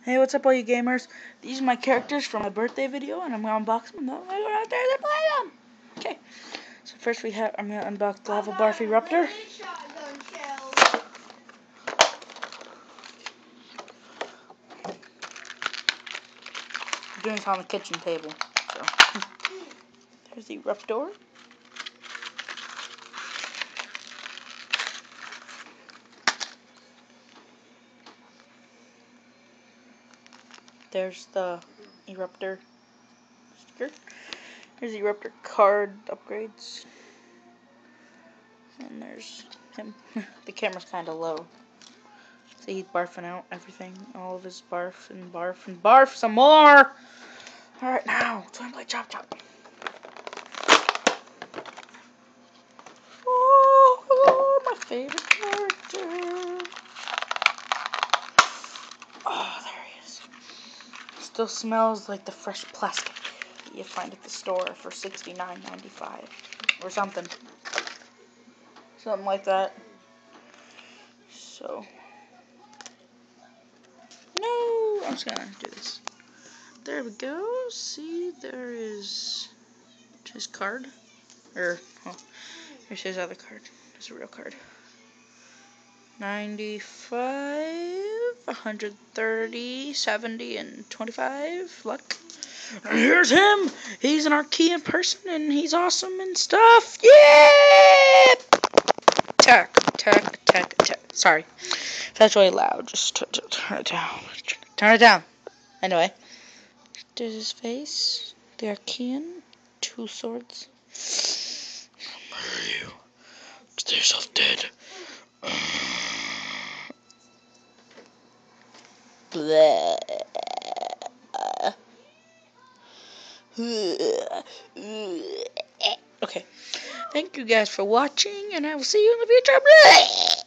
Hey, what's up all you gamers? These are my characters from my birthday video, and I'm going to unbox them. I'm going to go out there and play them! Okay, so first I'm going to unbox the Lava Barf Eeuptor. I'm doing this on the kitchen table. So there's the Eeuptor. There's the Eeuptor sticker. There's the Eeuptor card upgrades. And there's him. The camera's kind of low. See, he's barfing out everything. All of his barf and barf and barf some more! Alright, now, time to play Chop Chop. Oh, my favorite character. Oh, there he is. Still smells like the fresh plastic you find at the store for $69.95 or something. Something like that. So, no, I'm just gonna do this. There we go. See, there is his card. Here's his other card. It's a real card. 95, 130, 70, and 25 luck. And here's him. He's an Archean person, and he's awesome and stuff. Yeah! Attack, attack, attack, attack. Sorry. If that's really loud, just turn it down. Turn it down. Anyway. There's his face. The Archean. 2 swords. Murder you. Stay yourself dead. Blah. Okay. Thank you guys for watching, and I will see you in the future. Blah.